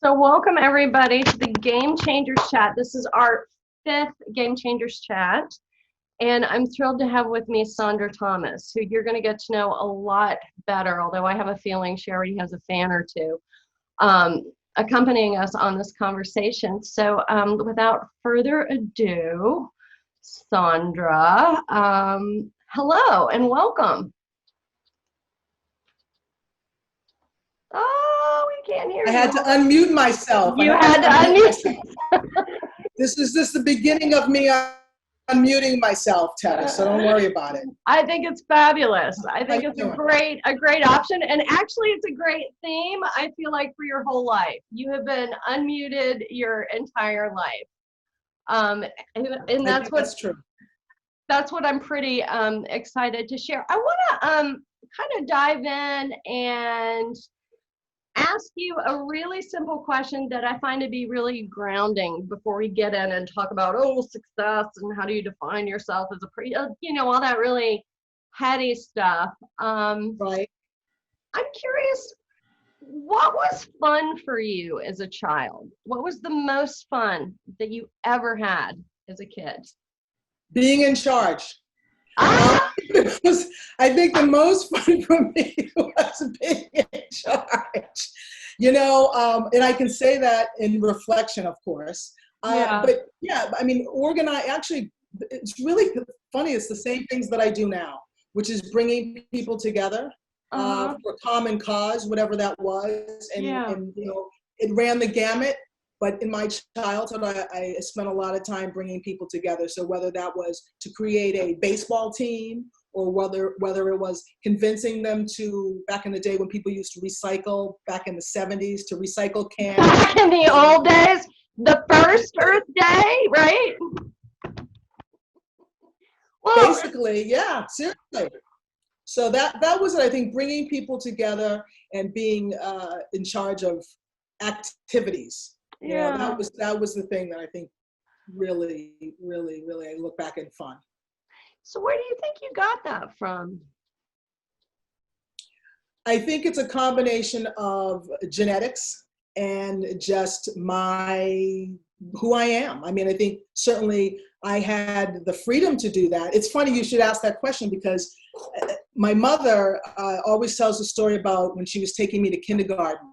So welcome everybody to the Game Changers chat. This is our 5th Game Changers chat, and I'm thrilled to have with me Saundra Thomas, who you're going to get to know a lot better, although I have a feeling she already has a fan or two accompanying us on this conversation. So without further ado, Saundra, hello and welcome. Oh, we can't hear you. I had to unmute myself. You had to unmute. This is the beginning of me unmuting myself, Tevis, so don't worry about it. I think it's fabulous. I think it's a great option. And actually, it's a great theme, I feel like, for your whole life. You have been unmuted your entire life. And that's true. That's what I'm pretty excited to share. I want to kind of dive in and ask you a really simple question that I find to be really grounding before we get in and talk about, success and how do you define yourself as all that really heady stuff. Right. I'm curious, what was fun for you as a child? What was the most fun that you ever had as a kid? Being in charge. I think the most fun for me was being in charge, and I can say that in reflection, of course. But yeah, I mean, actually, it's really funny. It's the same things that I do now, which is bringing people together for a common cause, whatever that was. And it ran the gamut. But in my childhood, I spent a lot of time bringing people together. So whether that was to create a baseball team, or whether it was convincing them to, back in the day when people used to recycle, back in the 70s, to recycle cans. Back in the old days, the first Earth Day, right? Well, basically, yeah, seriously. So that was it, I think, bringing people together and being in charge of activities. That was the thing that I think really I look back and fun. So where do you think you got that from? I think it's a combination of genetics and just who I am. I mean, I think certainly I had the freedom to do that. It's funny you should ask that question, because my mother always tells a story about when she was taking me to kindergarten.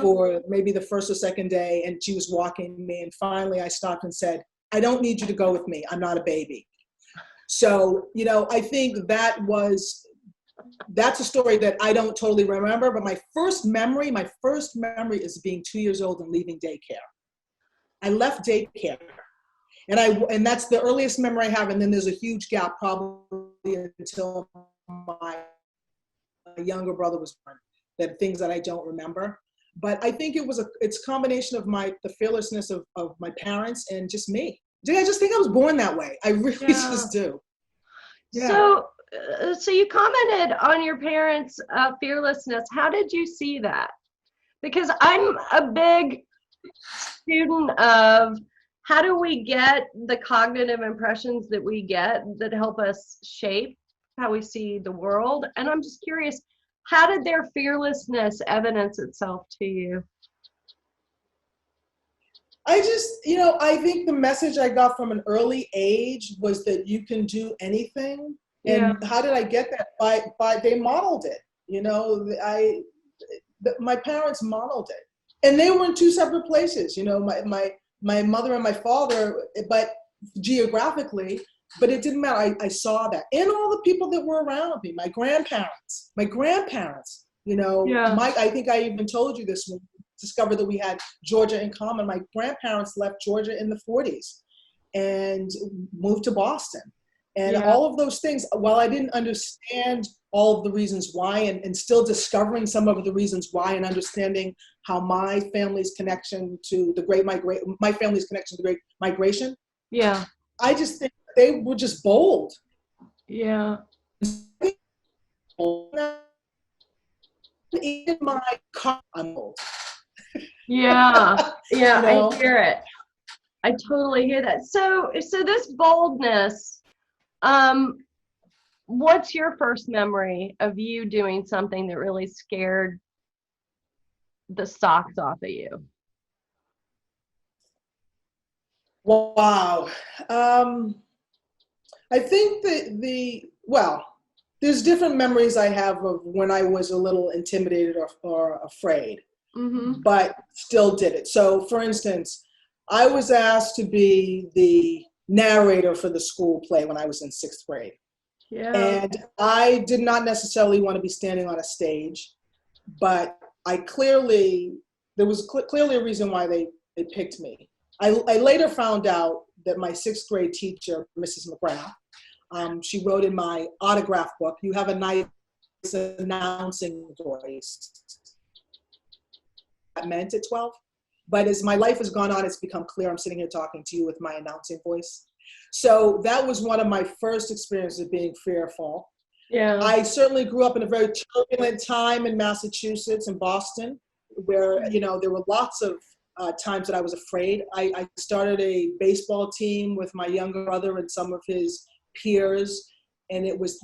For maybe the first or second day, and she was walking me, and finally I stopped and said, "I don't need you to go with me. I'm not a baby." So, I think that's a story that I don't totally remember, but my first memory is being 2 years old and leaving daycare. I left daycare, and that's the earliest memory I have, and then there's a huge gap probably until my younger brother was born, that things that I don't remember. But I think it's a combination of the fearlessness of my parents and just me. I just think I was born that way. I really just do. Yeah. So you commented on your parents' fearlessness. How did you see that? Because I'm a big student of how do we get the cognitive impressions that we get that help us shape how we see the world. And I'm just curious, how did their fearlessness evidence itself to you? I just, I think the message I got from an early age was that you can do anything. And how did I get that? By they modeled it. My parents modeled it. And they were in two separate places, my mother and my father, but geographically. But it didn't matter. I saw that. And all the people that were around me, my grandparents, I think I even told you this when we discovered that we had Georgia in common. My grandparents left Georgia in the 40s and moved to Boston. And all of those things, while I didn't understand all of the reasons why, and still discovering some of the reasons why, and understanding how my family's connection to the Great Migration. Yeah. I just think they were just bold. Yeah. In my car, I'm bold. Yeah. I hear it. I totally hear that. So this boldness, what's your first memory of you doing something that really scared the socks off of you? Wow. I think that well, there's different memories I have of when I was a little intimidated or afraid, but still did it. So for instance, I was asked to be the narrator for the school play when I was in 6th grade. Yeah. And I did not necessarily want to be standing on a stage, but there was clearly a reason why they picked me. I later found out that my 6th grade teacher, Mrs. McGrath, she wrote in my autograph book, "You have a nice announcing voice." That meant at 12. But as my life has gone on, it's become clear I'm sitting here talking to you with my announcing voice. So that was one of my first experiences of being fearful. Yeah. I certainly grew up in a very turbulent time in Massachusetts and Boston, where, you know, there were lots of times that I was afraid. I started a baseball team with my younger brother and some of his peers, and it was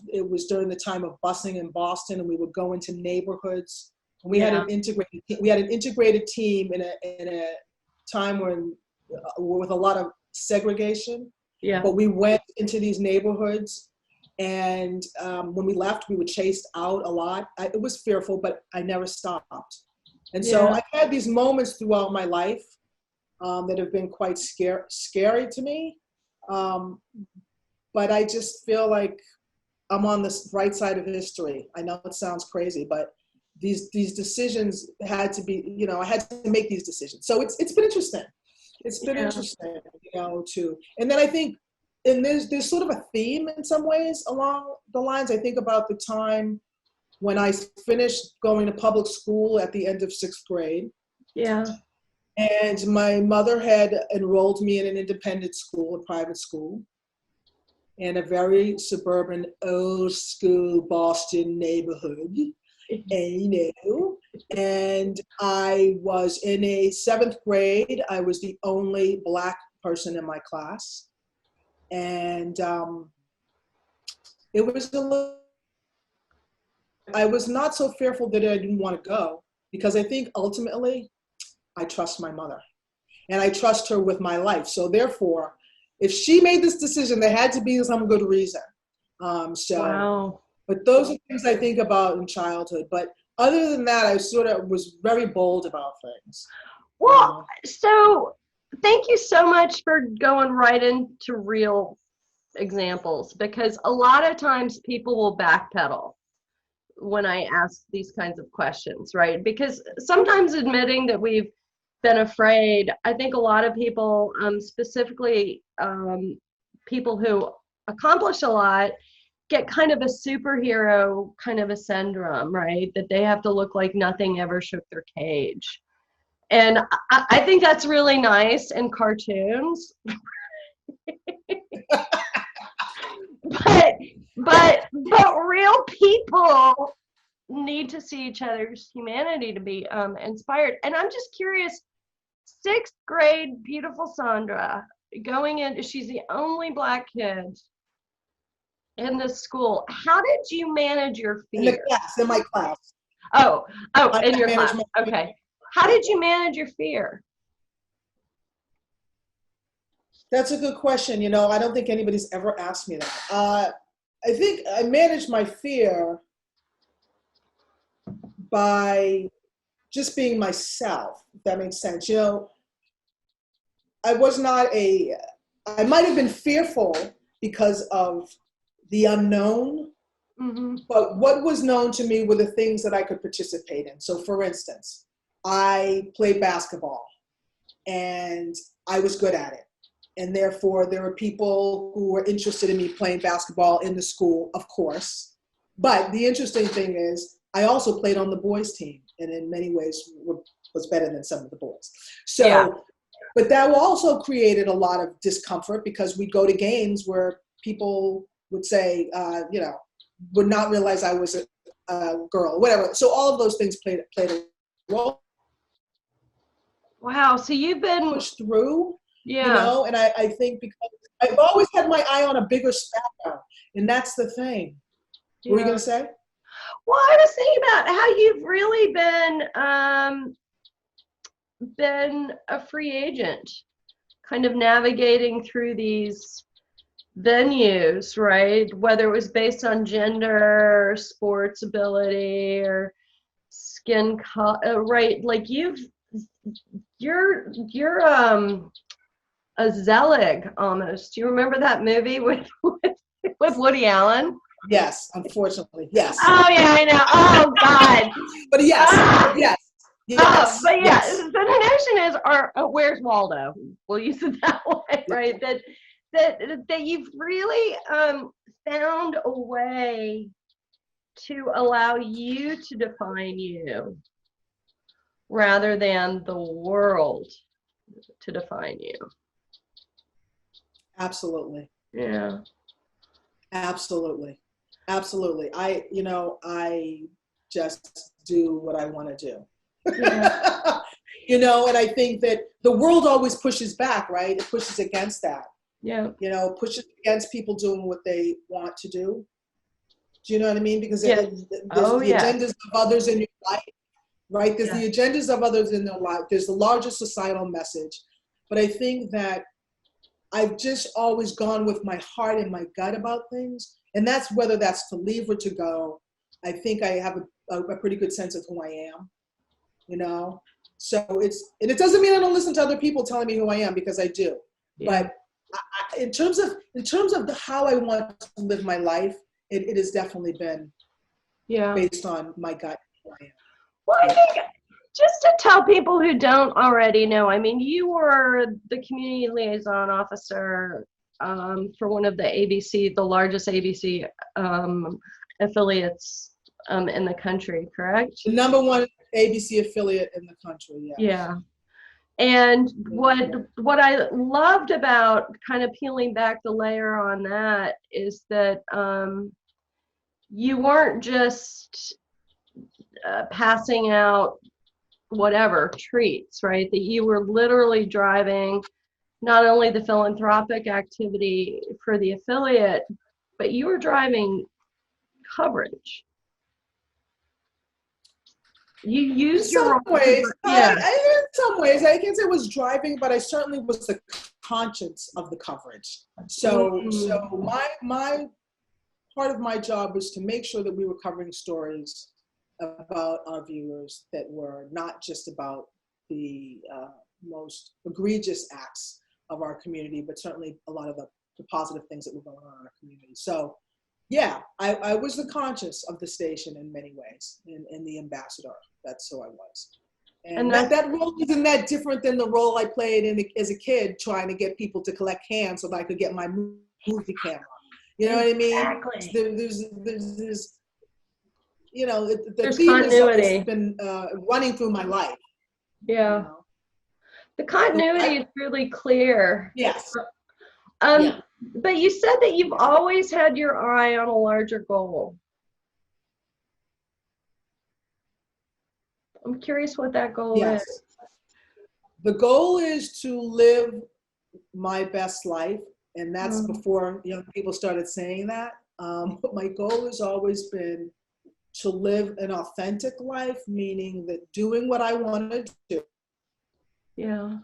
during the time of busing in Boston, and we would go into neighborhoods. And we had an integrated team in a time when with a lot of segregation. Yeah. But we went into these neighborhoods, and when we left, we were chased out a lot. It was fearful, but I never stopped. And so I've had these moments throughout my life that have been quite scary to me. But I just feel like I'm on the right side of history. I know it sounds crazy, but these decisions had to be, you know, I had to make these decisions. So it's been interesting. It's been interesting, you know, too. And then I think, and there's sort of a theme in some ways along the lines. I think about the time when I finished going to public school at the end of 6th grade. Yeah. And my mother had enrolled me in an independent school, a private school, in a very suburban, old school Boston neighborhood. And, you know, and I was in a 7th grade. I was the only Black person in my class. And it was I was not so fearful that I didn't want to go, because I think ultimately I trust my mother and I trust her with my life. So therefore, if she made this decision, there had to be some good reason. Wow. But those are things I think about in childhood. But other than that, I sort of was very bold about things. Well, so thank you so much for going right into real examples, because a lot of times people will backpedal when I ask these kinds of questions, right? Because sometimes admitting that we've been afraid, I think a lot of people, specifically people who accomplish a lot, get kind of a superhero kind of a syndrome, right? That they have to look like nothing ever shook their cage. And I think that's really nice in cartoons. but real people need to see each other's humanity to be inspired. And I'm just curious, 6th grade, beautiful Saundra, going in, she's the only Black kid in this school. How did you manage your fear? In my class. Oh, in your class. Okay. How did you manage your fear? That's a good question. You know, I don't think anybody's ever asked me that. I think I managed my fear by just being myself, if that makes sense. You know, I might have been fearful because of the unknown, but what was known to me were the things that I could participate in. So for instance, I played basketball and I was good at it. And therefore, there were people who were interested in me playing basketball in the school, of course. But the interesting thing is, I also played on the boys' team, and in many ways was better than some of the boys. So, but that also created a lot of discomfort, because we'd go to games where people would say, you know, would not realize I was a girl, whatever. So all of those things played a role. Wow. So you've been pushed through. Yeah. You know, and I think because I've always had my eye on a bigger spectrum, and that's the thing. What were you going to say? Well, I was thinking about how you've really been a free agent kind of navigating through these venues, right? Whether it was based on gender, or sports ability, or skin color, right? Like you're a Zelig almost. Do you remember that movie with Woody Allen? Yes, unfortunately, yes. Oh yeah, I know. Oh God. But yes, yes. Oh, Yes, but yeah, yes. so the notion is, where's Waldo? We'll use it that way, right? That you've really found a way to allow you to define you rather than the world to define you. Absolutely. Yeah. Absolutely. Absolutely. I just do what I want to do. Yeah. And I think that the world always pushes back, right? It pushes against that. Yeah. Pushes against people doing what they want to do. Do you know what I mean? Because Yes. there's the Yeah. agendas of others in your life, right? There's the agendas of others in their life. There's the larger societal message. But I think that I've just always gone with my heart and my gut about things. And that's whether that's to leave or to go. I think I have a pretty good sense of who I am, So and it doesn't mean I don't listen to other people telling me who I am, because I do. Yeah. But in terms of how I want to live my life, it has definitely been based on my gut. Who I am. Well, I think just to tell people who don't already know, I mean, you were the community liaison officer for one of the largest ABC affiliates in the country, correct? The number one ABC affiliate in the country, yeah. Yeah. And what I loved about kind of peeling back the layer on that is that you weren't just passing out whatever treats, right? That you were literally driving not only the philanthropic activity for the affiliate, but you were driving coverage. You used in some ways, in some ways, I can't say it was driving, but I certainly was the conscience of the coverage. So my part of my job was to make sure that we were covering stories about our viewers that were not just about the most egregious acts of our community, but certainly a lot of the positive things that were going on in our community. So yeah, I was the conscience of the station in many ways, and the ambassador. That's who I was. And that role isn't that different than the role I played as a kid, trying to get people to collect cans so that I could get my movie camera. You know what I mean? Exactly. There's the There's theme continuity. has been running through my life. Yeah. The continuity is really clear. Yes. But you said that you've always had your eye on a larger goal. I'm curious what that goal is. The goal is to live my best life, and that's before young people started saying that. But my goal has always been to live an authentic life, meaning that doing what I want to do. Yeah.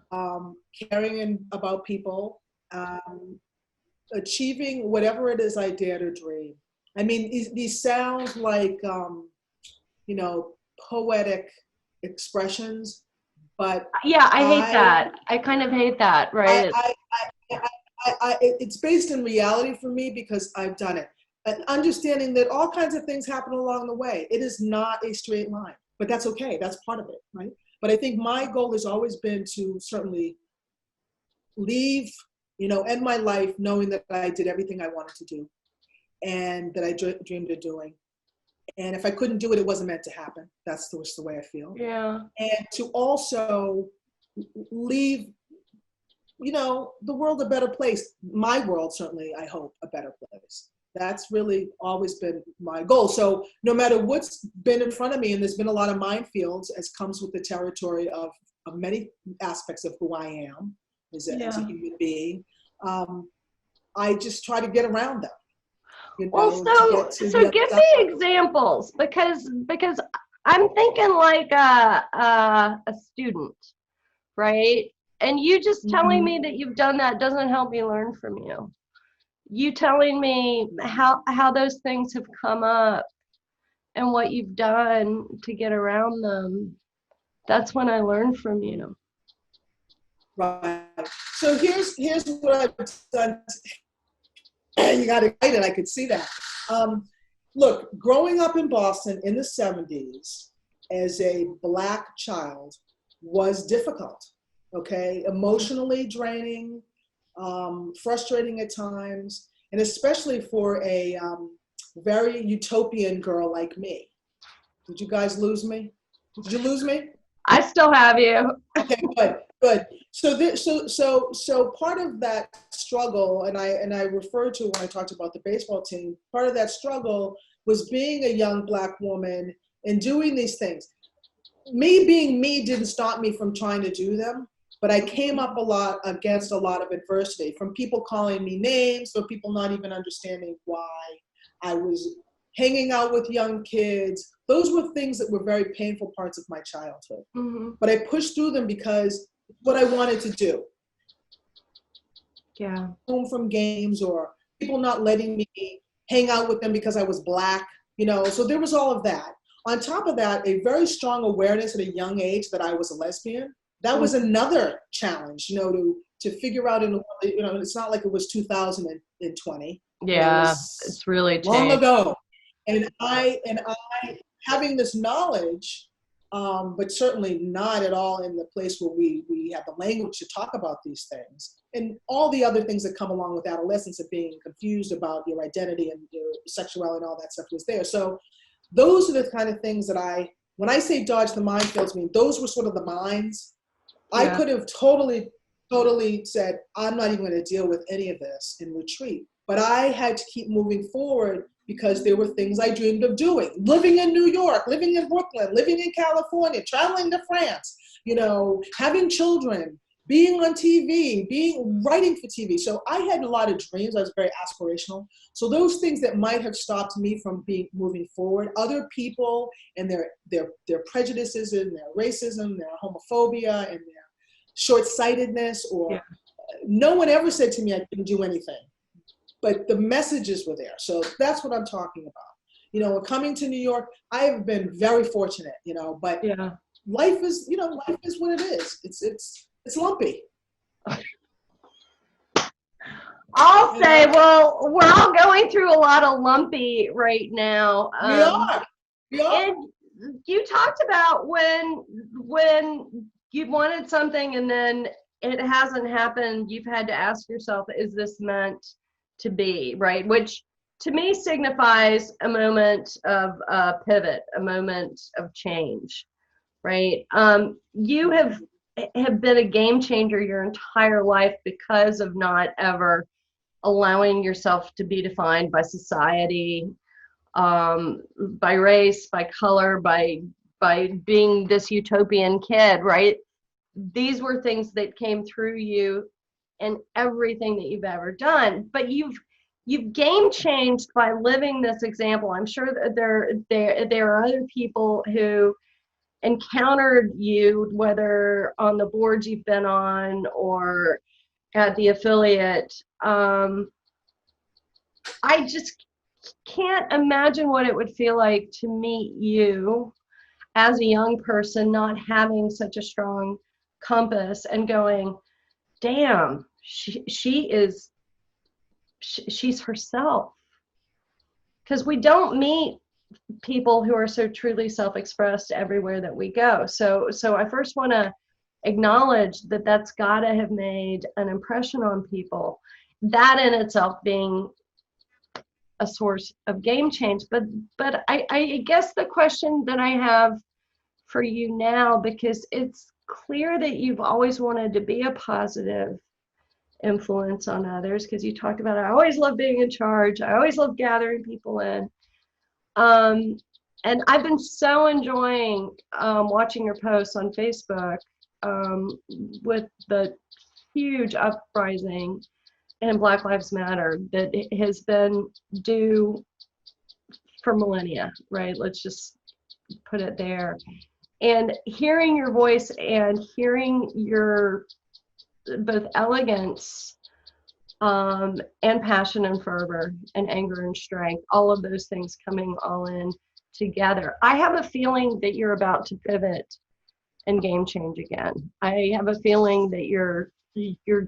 Caring about people, achieving whatever it is I dare to dream. I mean, these sound like, poetic expressions, but yeah, I hate that. I kind of hate that, right? It's based in reality for me because I've done it. And understanding that all kinds of things happen along the way. It is not a straight line, but that's okay. That's part of it, right? But I think my goal has always been to certainly leave, end my life knowing that I did everything I wanted to do and that I dreamed of doing. And if I couldn't do it, it wasn't meant to happen. That's the way I feel. Yeah. And to also leave, the world a better place. My world, certainly, I hope, a better place. That's really always been my goal. So no matter what's been in front of me, and there's been a lot of minefields, as comes with the territory of many aspects of who I am as a human being, I just try to get around them. So give me examples, because I'm thinking like a student, right? And you just telling me that you've done that doesn't help me learn from you. You telling me how those things have come up and what you've done to get around them, that's when I learn from you. Right. So here's what I've done. You got excited. I could see that. Look, growing up in Boston in the 70s as a Black child was difficult. Okay, emotionally draining, frustrating at times, and especially for a very utopian girl like me. Did you guys lose me? Did you lose me? I still have you. Okay, good. So part of that struggle, and I referred to when I talked about the baseball team, part of that struggle was being a young Black woman and doing these things. Me being me didn't stop me from trying to do them, but I came up against a lot of adversity, from people calling me names, from people not even understanding why I was hanging out with young kids. Those were things that were very painful parts of my childhood. Mm-hmm. But I pushed through them because what I wanted to do. Yeah. Home from games, or people not letting me hang out with them because I was Black, so there was all of that. On top of that, a very strong awareness at a young age that I was a lesbian. That was another challenge, to figure out in the world, it's not like it was 2020. Yeah, it's really long ago. And I having this knowledge, but certainly not at all in the place where we have the language to talk about these things, and all the other things that come along with adolescence, of being confused about your identity and your sexuality and all that stuff was there. So those are the kind of things that when I say dodge the minefields, those were sort of the mines. Yeah. I could have totally said, I'm not even going to deal with any of this and retreat. But I had to keep moving forward because there were things I dreamed of doing. Living in New York, living in Brooklyn, living in California, traveling to France, having children, being on TV, writing for TV. So I had a lot of dreams. I was very aspirational. So those things that might have stopped me from moving forward, other people and their prejudices and their racism, their homophobia and their short-sightedness, or no one ever said to me I couldn't do anything. But the messages were there. So that's what I'm talking about. Coming to New York, I have been very fortunate, but life is what it is. It's lumpy. I'll say, well, we're all going through a lot of lumpy right now. We are. And you talked about when you wanted something and then it hasn't happened, you've had to ask yourself, is this meant to be, right? Which to me signifies a moment of pivot, a moment of change, right? You have been a game changer your entire life because of not ever allowing yourself to be defined by society, by race, by color, by being this utopian kid, right? These were things that came through you and everything that you've ever done. But you've game changed by living this example. I'm sure that there are other people who encountered you, whether on the boards you've been on or at the affiliate. I just can't imagine what it would feel like to meet you as a young person, not having such a strong compass and going, damn, she's herself. Because we don't meet people who are so truly self-expressed everywhere that we go. So I first want to acknowledge that that's got to have made an impression on people. That in itself being a source of game change. But I guess the question that I have for you now, because it's clear that you've always wanted to be a positive influence on others, because you talked about, I always love being in charge. I always love gathering people in. And I've been so enjoying watching your posts on Facebook with the huge uprising in Black Lives Matter that has been due for millennia, right? Let's just put it there. And hearing your voice and hearing your both elegance and passion and fervor and anger and strength, all of those things coming all in together. I have a feeling that you're about to pivot and game change again. I have a feeling that you're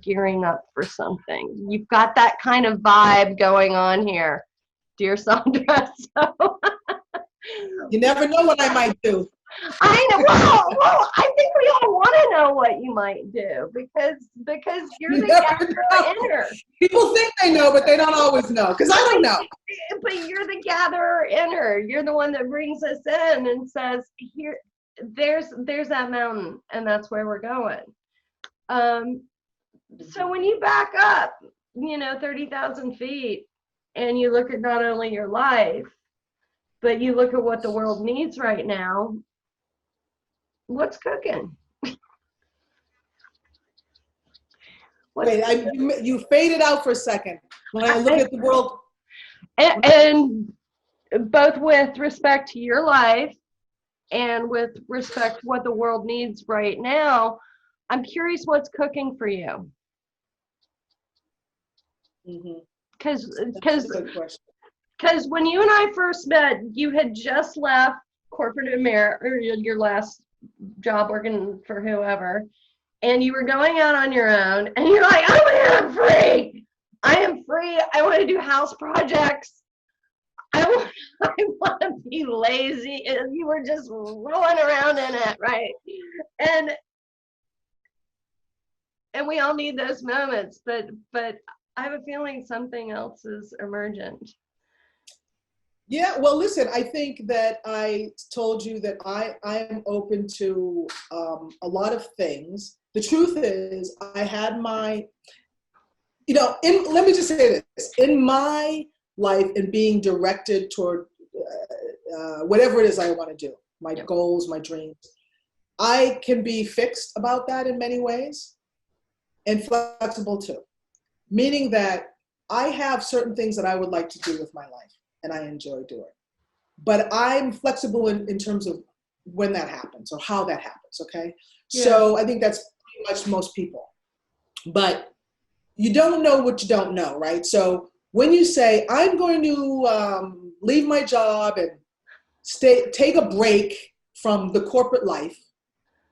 gearing up for something. You've got that kind of vibe going on here, dear Saundra. So you never know what I might do. I know. Well, I think we all want to know what you might do because you're the gatherer inner. People think they know, but they don't always know, because I don't know. But you're the gatherer inner. You're the one that brings us in and says, "Here, there's that mountain, and that's where we're going." So when you back up, 30,000 feet, and you look at not only your life, but you look at what the world needs right now. What's cooking? Wait, you faded out for a second. When I look at the world. And both with respect to your life and with respect to what the world needs right now, I'm curious what's cooking for you. Because when you and I first met, you had just left corporate America, or your last job working for whoever, and you were going out on your own, and you're like, oh, I'm free. I am free. I want to do house projects. I want to be lazy. And you were just rolling around in it, right? And we all need those moments, but I have a feeling something else is emergent. Yeah, well, listen, I think that I told you that I am open to a lot of things. The truth is, I had my, let me just say this, in my life and being directed toward whatever it is I want to do, my goals, my dreams, I can be fixed about that in many ways and flexible too, meaning that I have certain things that I would like to do with my life and I enjoy doing. But I'm flexible in terms of when that happens or how that happens, okay? Yeah. So I think that's pretty much most people. But you don't know what you don't know, right? So when you say, I'm going to leave my job and take a break from the corporate life,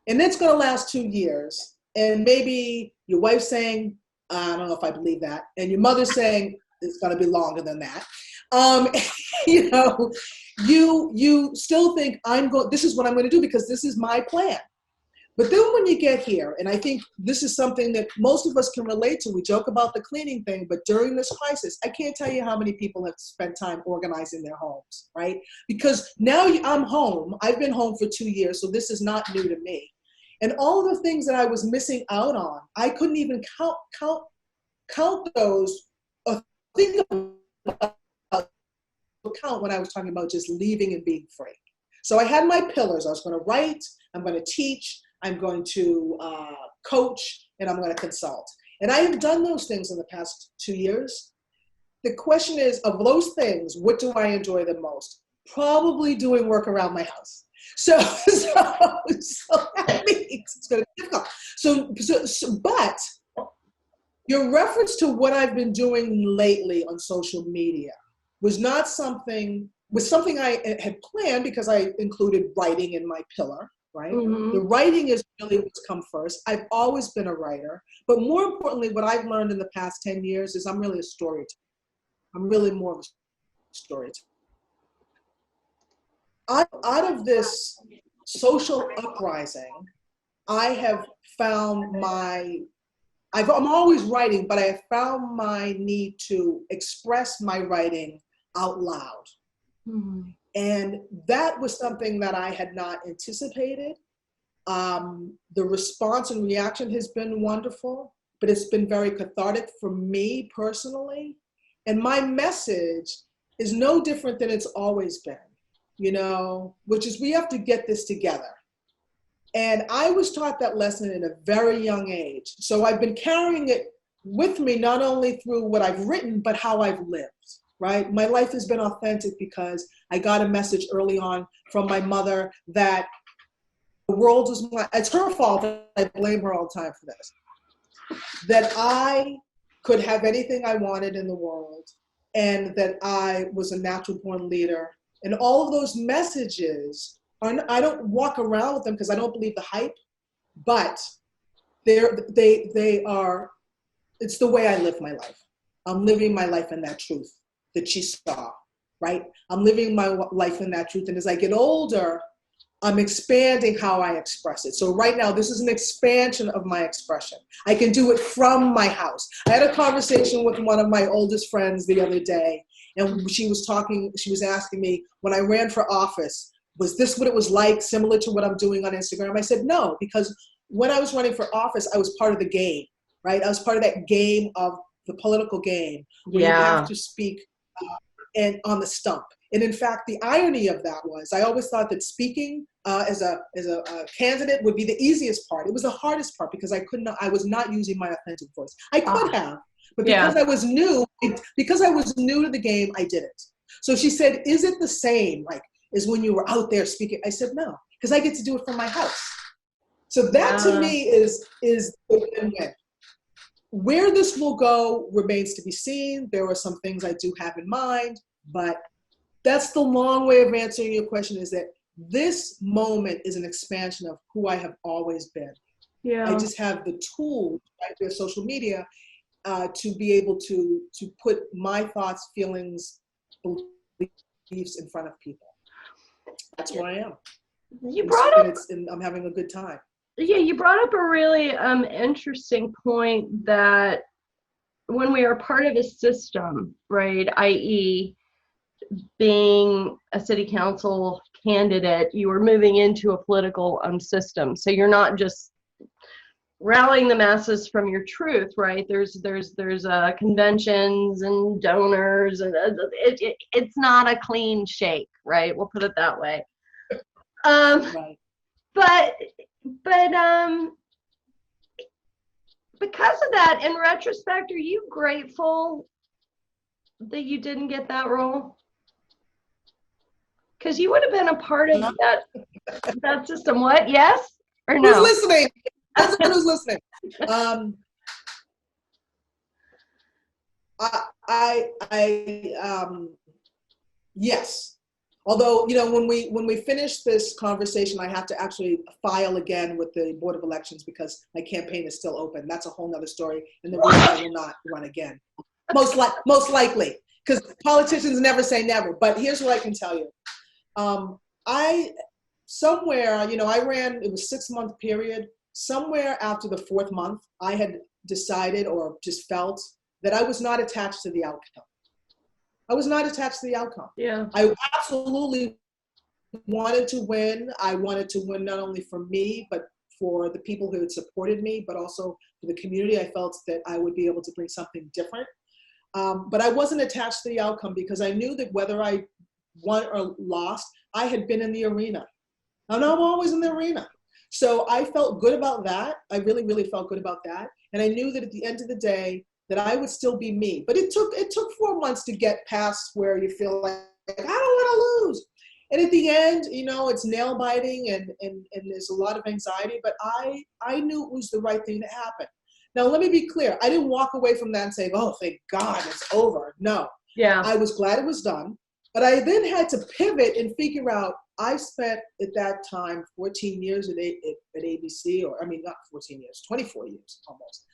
and it's going to last 2 years, and maybe your wife's saying, I don't know if I believe that, and your mother's saying it's going to be longer than that. You still think this is what I'm going to do because this is my plan. But then when you get here, and I think this is something that most of us can relate to, we joke about the cleaning thing, but during this crisis, I can't tell you how many people have spent time organizing their homes, right? Because now I'm home. I've been home for 2 years, so this is not new to me. And all of the things that I was missing out on, I couldn't even count those or think about count when I was talking about just leaving and being free. So I had my pillars. I was going to write, I'm going to teach, I'm going to coach, and I'm going to consult. And I have done those things in the past 2 years. The question is, of those things, what do I enjoy the most? Probably doing work around my house. So that means it's going to be difficult. But your reference to what I've been doing lately on social media was something I had planned because I included writing in my pillar, right? Mm-hmm. The writing is really what's come first. I've always been a writer, but more importantly, what I've learned in the past 10 years is I'm really a storyteller. I'm really more of a storyteller. Out of this social uprising, I have found I'm always writing, but I have found my need to express my writing out loud. Mm-hmm. And that was something that I had not anticipated. The response and reaction has been wonderful, but it's been very cathartic for me personally. And my message is no different than it's always been, which is we have to get this together. And I was taught that lesson at a very young age. So I've been carrying it with me, not only through what I've written, but how I've lived, right? My life has been authentic because I got a message early on from my mother that the world it's her fault. I blame her all the time for this. that I could have anything I wanted in the world, and that I was a natural born leader. And all of those messages, I don't walk around with them because I don't believe the hype, but they are, it's the way I live my life. I'm living my life in that truth that she saw, right? I'm living my life in that truth. And as I get older, I'm expanding how I express it. So right now, this is an expansion of my expression. I can do it from my house. I had a conversation with one of my oldest friends the other day, and she was asking me, when I ran for office, was this what it was like, similar to what I'm doing on Instagram? I said, no, because when I was running for office, I was part of the game, right? I was part of that game of the political game where you have to speak and on the stump. And in fact, the irony of that was, I always thought that speaking as a candidate would be the easiest part. It was the hardest part because I was not using my authentic voice. I could have, but because I was new to the game, I didn't. So she said, is it the same like as when you were out there speaking? I said, no, because I get to do it from my house. So that to me is the win-win. Where this will go remains to be seen. There are some things I do have in mind, but that's the long way of answering your question, is that this moment is an expansion of who I have always been. Yeah. I just have the tool, right, via social media, to be able to put my thoughts, feelings, beliefs in front of people. That's where I am. I'm having a good time. Yeah, you brought up a really interesting point, that when we are part of a system, right, i.e. being a city council candidate, you are moving into a political system. So you're not just rallying the masses from your truth, right? There's conventions and donors, and it's not a clean shake, right? We'll put it that way. Right. But because of that, in retrospect, are you grateful that you didn't get that role? Because you would have been a part of that system. What? Yes or no? Who's listening? Who's listening? Yes. Although, when we finish this conversation, I have to actually file again with the Board of Elections because my campaign is still open. That's a whole nother story, and the reason I will not run again, most likely, because politicians never say never. But here's what I can tell you: I ran. It was a 6-month period. Somewhere after the 4th month, I had decided, or just felt, that I was not attached to the outcome. I was not attached to the outcome. Yeah. I absolutely wanted to win. I wanted to win not only for me, but for the people who had supported me, but also for the community. I felt that I would be able to bring something different. But I wasn't attached to the outcome because I knew that whether I won or lost, I had been in the arena. And I'm always in the arena. So I felt good about that. I really, really felt good about that. And I knew that at the end of the day, that I would still be me. But it took 4 months to get past where you feel like, I don't want to lose. And at the end, it's nail biting and there's a lot of anxiety, but I knew it was the right thing to happen. Now, let me be clear. I didn't walk away from that and say, oh, thank God it's over. No. Yeah. I was glad it was done. But I then had to pivot and figure out, I spent at that time 14 years at ABC, not 14 years, 24 years almost.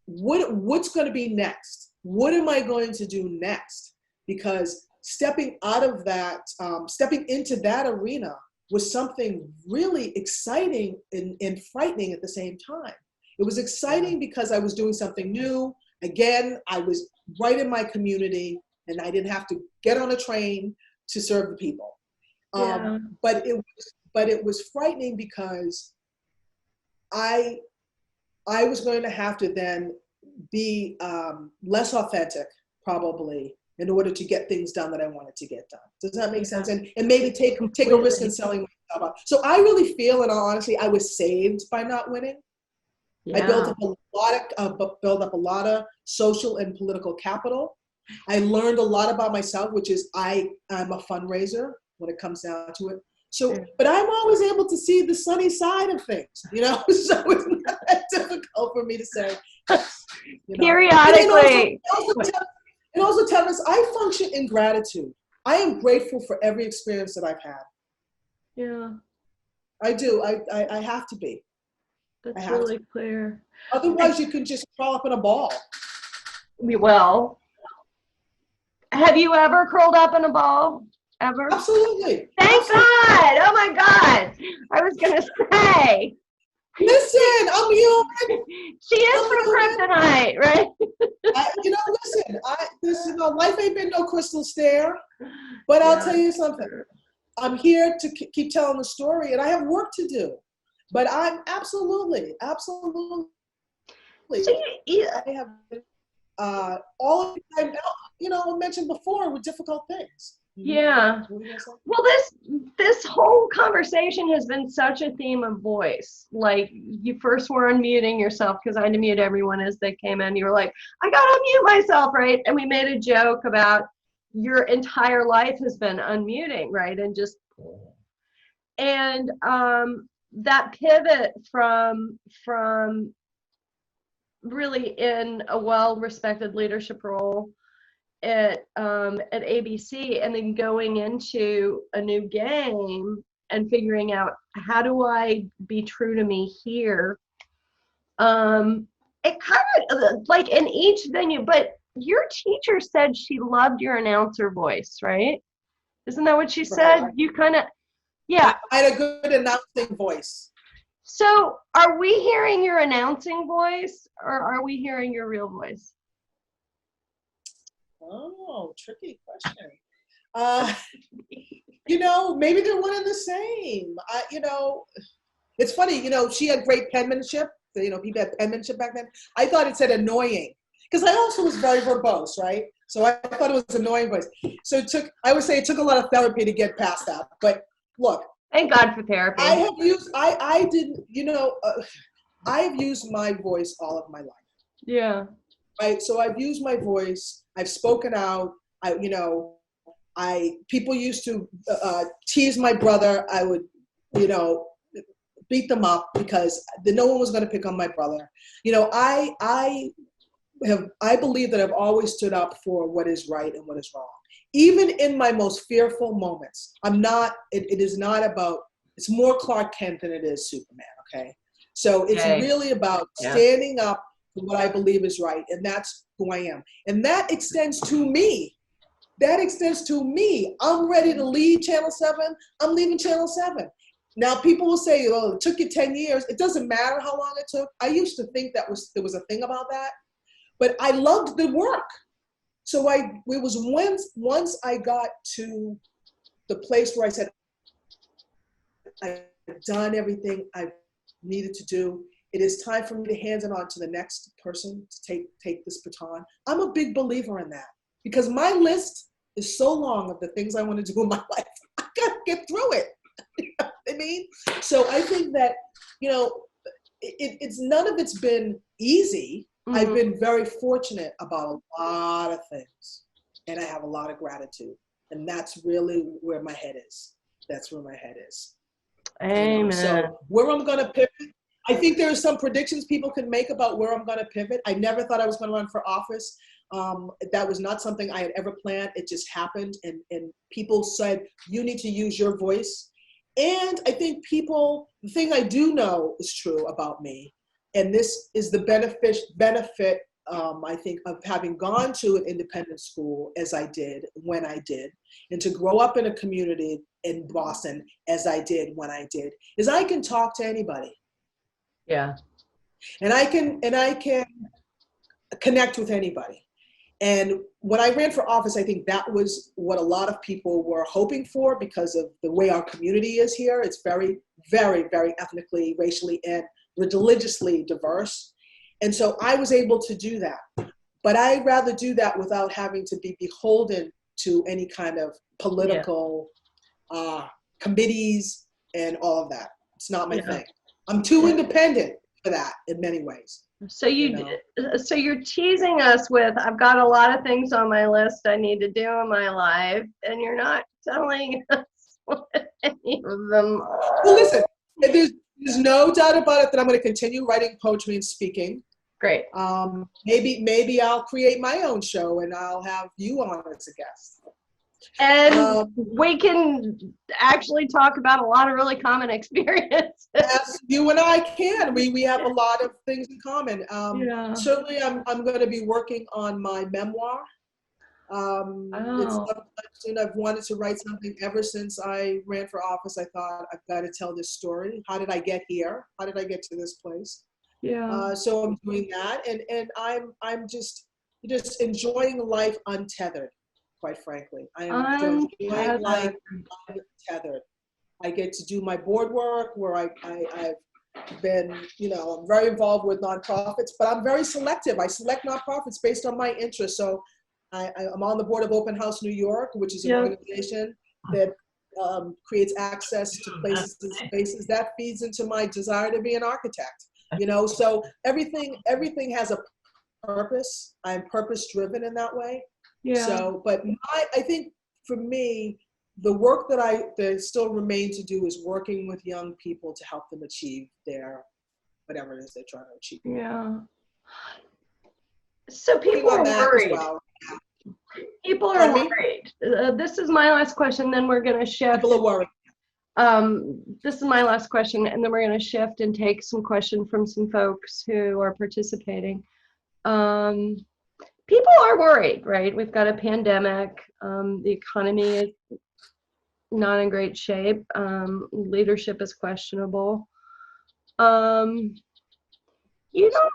What's going to be next? What am I going to do next? Because stepping into that arena was something really exciting and frightening at the same time. It was exciting because I was doing something new. Again, I was right in my community and I didn't have to get on a train to serve the people. But it was frightening because I was going to have to then be less authentic, probably, in order to get things done that I wanted to get done. Does that make sense? And maybe take a risk in selling myself out. So I really feel, in all honesty, I was saved by not winning. Yeah. I built up a lot of social and political capital. I learned a lot about myself, which is I'm a fundraiser when it comes down to it. So, but I'm always able to see the sunny side of things, So it's not that difficult for me to say, You know? Periodically. And also, Tevis, I function in gratitude. I am grateful for every experience that I've had. Yeah. I do. I have to be. That's really clear. Otherwise, you can just crawl up in a ball. Well, have you ever curled up in a ball? Ever? Absolutely. Thank God. Oh my God. I was going to say. Listen, I'm human. She is from kryptonite, right? Listen, life ain't been no crystal stair, but I'll tell you something. I'm here to keep telling the story, and I have work to do. But I'm absolutely. So I have all I mentioned before were difficult things. Yeah. Well, this whole conversation has been such a theme of voice. Like, you first were unmuting yourself because I had to mute everyone as they came in. You were like, I got to unmute myself, right? And we made a joke about your entire life has been unmuting, right? And that pivot from really in a well-respected leadership role at ABC, and then going into a new game and figuring out, how do I be true to me here? It kind of like in each venue, but your teacher said she loved your announcer voice, right? Isn't that what she said? Right. You kind of, yeah. I had a good announcing voice. So are we hearing your announcing voice, or are we hearing your real voice? Oh, tricky question. Maybe they're one and the same. It's funny, she had great penmanship. People had penmanship back then. I thought it said annoying, because I also was very verbose, right? So I thought it was annoying voice. So I would say it took a lot of therapy to get past that. But look. Thank God for therapy. I have used my voice all of my life. Yeah. Right. So I've used my voice. I've spoken out. People used to tease my brother. I would, beat them up because no one was going to pick on my brother. I believe that I've always stood up for what is right and what is wrong. Even in my most fearful moments, it is not about, it's more Clark Kent than it is Superman. Okay. So it's really about standing up for what I believe is right. And that's who I am. And that extends to me. I'm ready to leave Channel 7. I'm leaving Channel 7. Now, people will say, it took you 10 years. It doesn't matter how long it took. I used to think there was a thing about that. But I loved the work. So it was once I got to the place where I said, I've done everything I needed to do. It is time for me to hand it on to the next person to take this baton. I'm a big believer in that, because my list is so long of the things I want to do in my life. I got to get through it. You know what I mean? So I think that, it's none of it's been easy. Mm-hmm. I've been very fortunate about a lot of things, and I have a lot of gratitude. And that's really where my head is. That's where my head is. Amen. So where I'm going to pivot, I think there are some predictions people can make about where I'm going to pivot. I never thought I was going to run for office. That was not something I had ever planned. It just happened. And people said, you need to use your voice. And I think the thing I do know is true about me, and this is the benefit, I think, of having gone to an independent school as I did, when I did, and to grow up in a community in Boston as I did when I did, is I can talk to anybody. Yeah. And I can connect with anybody. And when I ran for office, I think that was what a lot of people were hoping for, because of the way our community is here. It's very, very, very ethnically, racially, and religiously diverse. And so I was able to do that. But I'd rather do that without having to be beholden to any kind of political committees and all of that. It's not my thing. I'm too independent for that in many ways. So so you're teasing us with, I've got a lot of things on my list I need to do in my life, and you're not telling us what any of them are. Well, listen, there's no doubt about it that I'm going to continue writing poetry and speaking. Great. Maybe I'll create my own show and I'll have you on as a guest. And we can actually talk about a lot of really common experiences. Yes, you and I can. We have a lot of things in common. Yeah. Certainly, I'm going to be working on my memoir. It's soon. I've wanted to write something ever since I ran for office. I thought I've got to tell this story. How did I get here? How did I get to this place? Yeah. So I'm doing that, and I'm just enjoying life untethered. Quite frankly, I am enjoying life untethered. I get to do my board work where I've been, I'm very involved with nonprofits, but I'm very selective. I select nonprofits based on my interests. So I'm on the board of Open House New York, which is an organization that creates access to places and spaces. That feeds into my desire to be an architect. So everything has a purpose. I'm purpose driven in that way. Yeah. So, but I think for me, the work that still remain to do is working with young people to help them achieve their, whatever it is they're trying to achieve. Yeah. So people are worried. People are worried. This is my last question, then we're going to shift. People are worried. This is my last question, and then we're going to shift and take some questions from some folks who are participating. People are worried, right? We've got a pandemic. The economy is not in great shape. Leadership is questionable. You don't.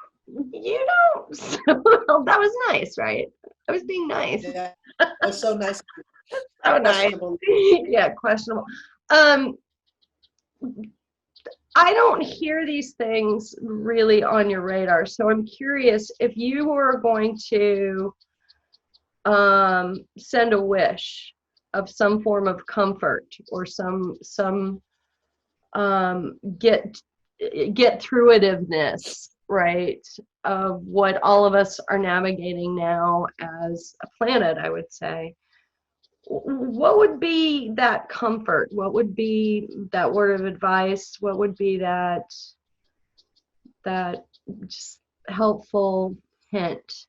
Well, that was nice, right? I was being nice. Yeah, that's so nice. So nice. Yeah, questionable. I don't hear these things really on your radar. So I'm curious if you were going to send a wish of some form of comfort or some get through itiveness, right, of what all of us are navigating now as a planet, I would say. What would be that comfort? What would be that word of advice? What would be that just helpful hint?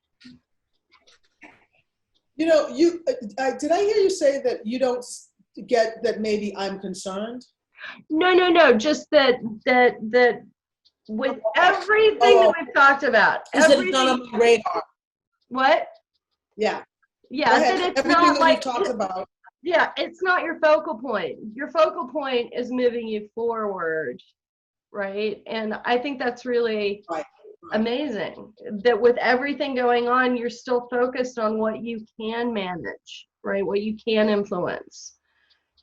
Did I hear you say that you don't get that maybe I'm concerned? No. Just that with everything that we've talked about, is it not on my radar? What? Yeah. Yeah, that it's everything not that like we've talked about. Yeah, it's not your focal point. Your focal point is moving you forward, right? And I think that's really amazing that with everything going on, you're still focused on what you can manage, right? What you can influence,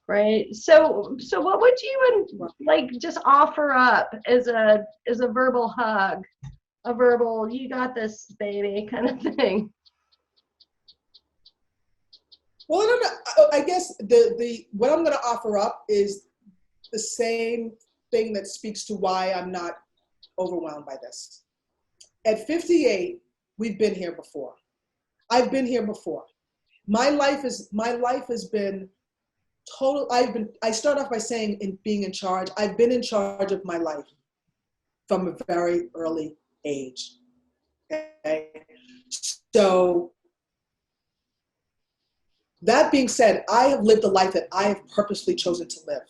right? So what would you like just offer up as a verbal hug, a verbal "you got this, baby" kind of thing? Well, I don't know. I guess what I'm going to offer up is the same thing that speaks to why I'm not overwhelmed by this. At 58, we've been here before. I've been here before. My life has been total. I start off by saying in being in charge. I've been in charge of my life from a very early age. Okay? So that being said, I have lived a life that I have purposely chosen to live.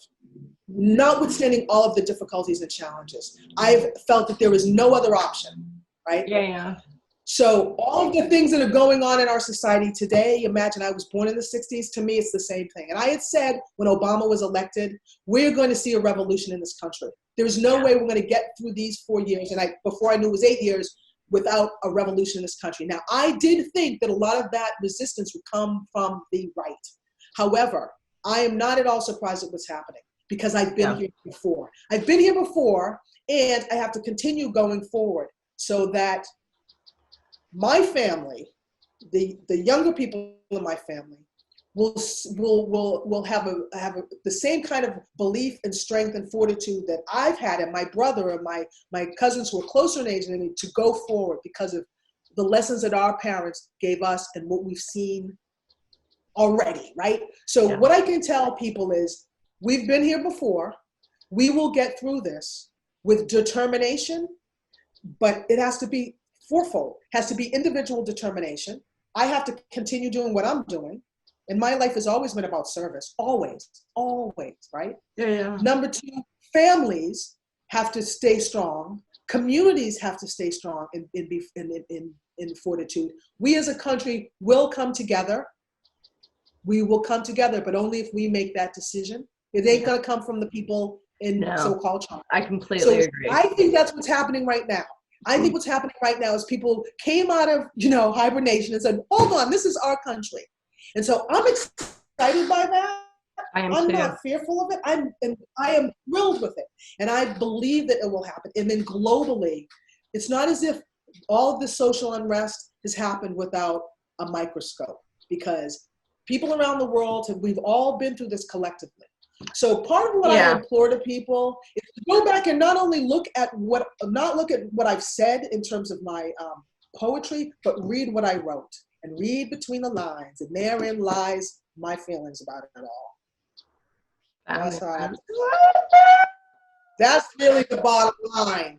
Notwithstanding all of the difficulties and challenges, I've felt that there is no other option, right? Yeah. So all of the things that are going on in our society today, imagine I was born in the 60s, to me it's the same thing. And I had said when Obama was elected, we're going to see a revolution in this country. There's no way we're going to get through these 4 years, and before I knew it was 8 years, without a revolution in this country. Now, I did think that a lot of that resistance would come from the right. However, I am not at all surprised at what's happening because I've been here before. I've been here before, and I have to continue going forward so that my family, the younger people in my family, will have the same kind of belief and strength and fortitude that I've had, and my brother and my cousins who are closer in age than me, to go forward because of the lessons that our parents gave us and what we've seen already, right? So what I can tell people is we've been here before. We will get through this with determination, but it has to be fourfold. Has to be individual determination. I have to continue doing what I'm doing. And my life has always been about service. Always, always, right? Yeah. Number two, families have to stay strong. Communities have to stay strong in fortitude. We as a country will come together. We will come together, but only if we make that decision. It ain't gonna come from the people in so-called China. I completely agree. I think that's what's happening right now. I think what's happening right now is people came out of, hibernation and said, hold on, this is our country. And so I'm excited by that. I'm not fearful of it. I am thrilled with it. And I believe that it will happen. And then globally, it's not as if all of this social unrest has happened without a microscope, because people around the world, we've all been through this collectively. So part of what I implore to people is to go back and not look at what I've said in terms of my poetry, but read what I wrote and read between the lines. And therein lies my feelings about it all. That's really the bottom line.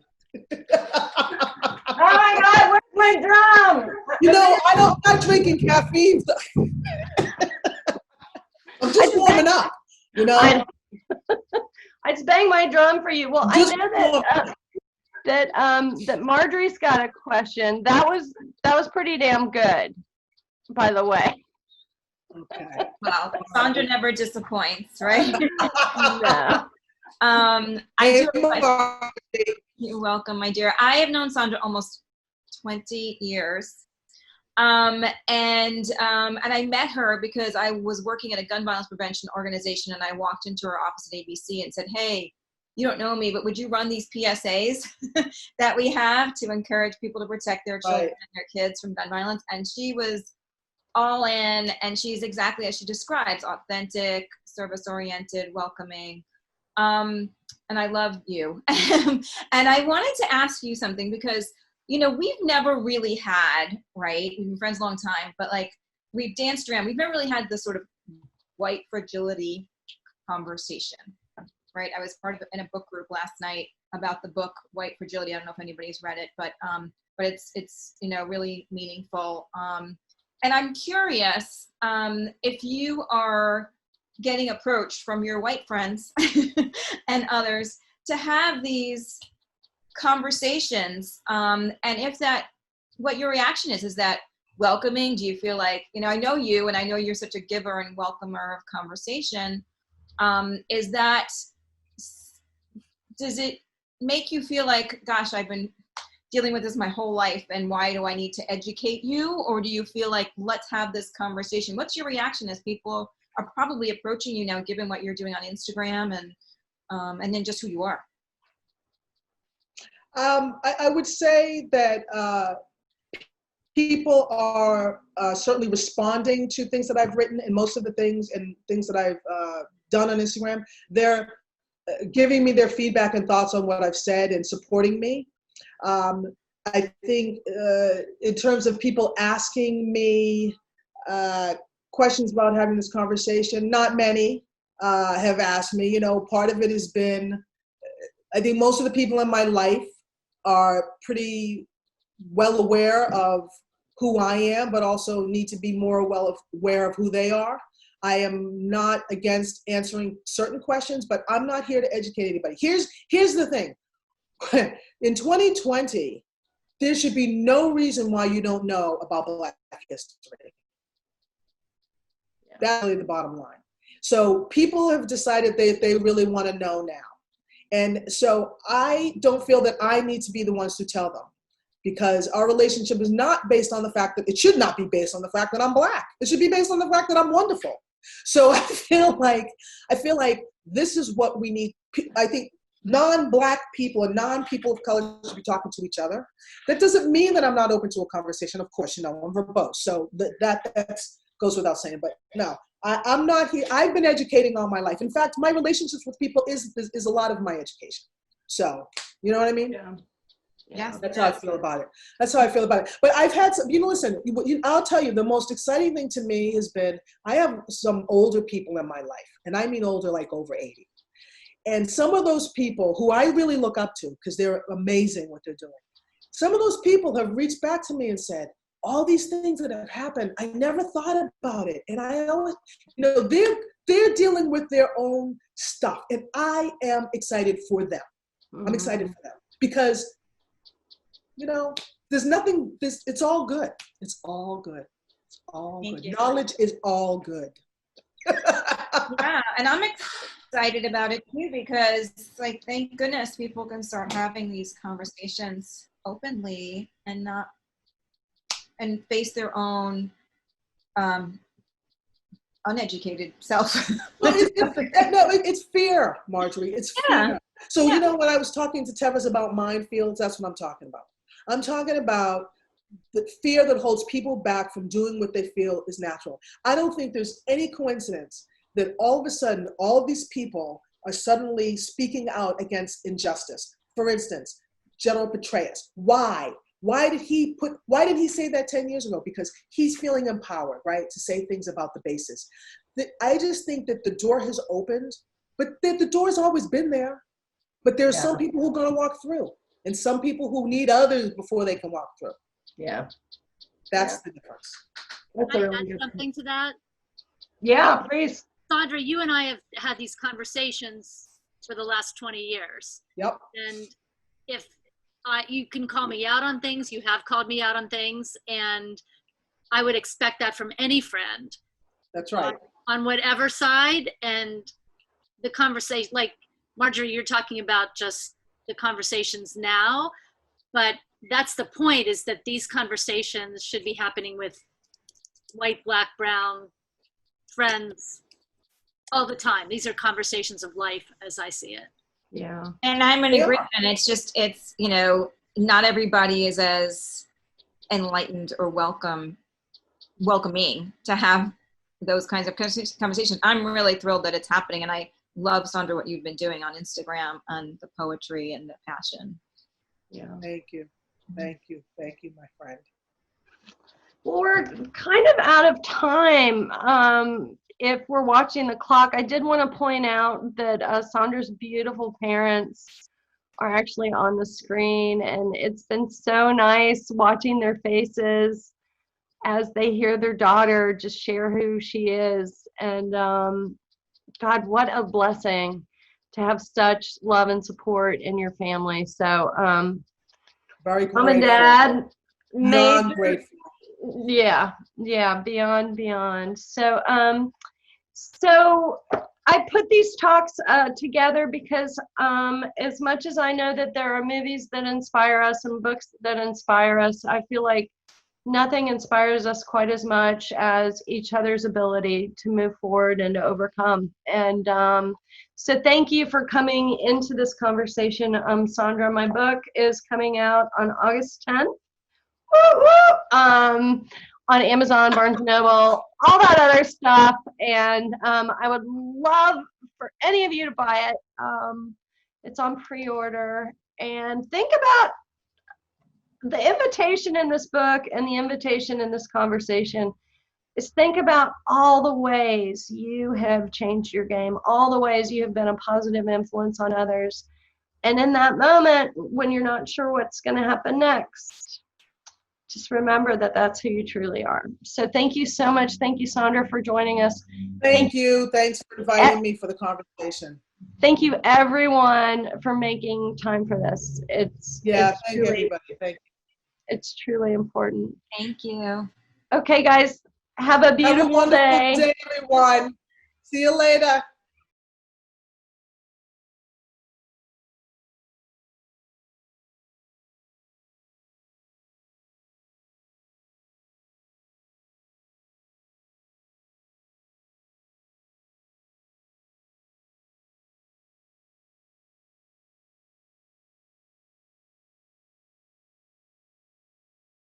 Oh my God, where's my drum? I'm not drinking caffeine. I'm just warming up. I just banged my drum for you. Well, I know that Marjorie's got a question. That was pretty damn good, by the way. Okay. Well, Saundra never disappoints, right? No. You're welcome, my dear. I have known Saundra almost 20 years. And I met her because I was working at a gun violence prevention organization, and I walked into her office at ABC and said, hey, you don't know me, but would you run these PSAs that we have to encourage people to protect their children and their kids from gun violence? And she was all in, and she's exactly as she describes, authentic, service-oriented, welcoming. And I love you. And I wanted to ask you something because we've never really had, right? We've been friends a long time, but we've danced around. We've never really had this sort of white fragility conversation, right? I was in a book group last night about the book White Fragility. I don't know if anybody's read it, but it's really meaningful. And I'm curious if you are getting approached from your white friends and others to have these conversations, and if what your reaction is that welcoming? Do you feel like, I know you, and I know you're such a giver and welcomer of conversation. Does it make you feel like, gosh, I've been dealing with this my whole life, and why do I need to educate you? Or do you feel like, let's have this conversation? What's your reaction as people are probably approaching you now, given what you're doing on Instagram and then just who you are? I would say that people are certainly responding to things that I've written, and most of the things that I've done on Instagram, they're giving me their feedback and thoughts on what I've said and supporting me. I think in terms of people asking me questions about having this conversation, not many have asked me. Part of it has been, I think most of the people in my life are pretty well aware of who I am, but also need to be more well aware of who they are. I am not against answering certain questions, but I'm not here to educate anybody. Here's the thing. In 2020, there should be no reason why you don't know about Black history. Yeah. That's really the bottom line. So people have decided they really want to know now. And so I don't feel that I need to be the ones to tell them, because our relationship is not based on the fact that, it should not be based on the fact that I'm Black. It should be based on the fact that I'm wonderful. So I feel like this is what we need. I think non-Black people and non-people of color should be talking to each other. That doesn't mean that I'm not open to a conversation. Of course, I'm verbose. So that goes without saying. But no, I'm not here. I've been educating all my life. In fact, my relationships with people is a lot of my education. So, you know what I mean? Yeah. Yes, that's how I feel about it. That's how I feel about it. But I've had some, listen, I'll tell you, the most exciting thing to me has been, I have some older people in my life, and I mean older, like over 80. And some of those people who I really look up to, because they're amazing what they're doing, some of those people have reached back to me and said, all these things that have happened, I never thought about it. And I always, they're dealing with their own stuff. And I am excited for them. I'm excited for them because, there's nothing, it's all good. It's all good. It's all Thank good. you. Knowledge is all good. Yeah, and I'm excited about it too because, like, thank goodness people can start having these conversations openly and face their own uneducated self. Well, it's fear, Marjorie. It's fear. Yeah. So, when I was talking to Tevis about minefields, that's what I'm talking about. I'm talking about the fear that holds people back from doing what they feel is natural. I don't think there's any coincidence that all of a sudden, all of these people are suddenly speaking out against injustice. For instance, General Petraeus. Why? Why did he say that 10 years ago? Because he's feeling empowered, right? To say things about the bases. I just think that the door has opened, but the door's always been there. But there's some people who are going to walk through and some people who need others before they can walk through. Yeah. That's the difference. That's Can I add something to that? Yeah, please. Saundra, you and I have had these conversations for the last 20 years. Yep. And if you can call me out on things, you have called me out on things, and I would expect that from any friend. That's right. On whatever side, and the conversation, like Marjorie, you're talking about just the conversations now, but that's the point, is that these conversations should be happening with white, black, brown friends all the time. These are conversations of life as I see it. Yeah. And I'm in agreement. It's not everybody is as enlightened or welcoming to have those kinds of conversations. I'm really thrilled that it's happening. And I love, Saundra, what you've been doing on Instagram and the poetry and the passion. Yeah. Thank you. Thank you. Thank you, my friend. Well, we're kind of out of time. If we're watching the clock, I did want to point out that Saundra's beautiful parents are actually on the screen, and it's been so nice watching their faces as they hear their daughter just share who she is. And God, what a blessing to have such love and support in your family. So Very grateful. Mom and Dad, Beyond grateful. Yeah, beyond. So I put these talks together because as much as I know that there are movies that inspire us and books that inspire us, I feel like nothing inspires us quite as much as each other's ability to move forward and to overcome. And so thank you for coming into this conversation. Saundra, my book is coming out on August 10th. On Amazon, Barnes & Noble, all that other stuff. And I would love for any of you to buy it. It's on pre-order. And think about the invitation in this book and the invitation in this conversation is think about all the ways you have changed your game, all the ways you have been a positive influence on others. And in that moment, when you're not sure what's going to happen next, just remember that that's who you truly are. So thank you so much. Thank you, Saundra, for joining us. Thank you. Thanks for inviting me for the conversation. Thank you, everyone, for making time for this. Thank you, everybody. Thank you. It's truly important. Thank you. Okay, guys, have a beautiful day, everyone. See you later.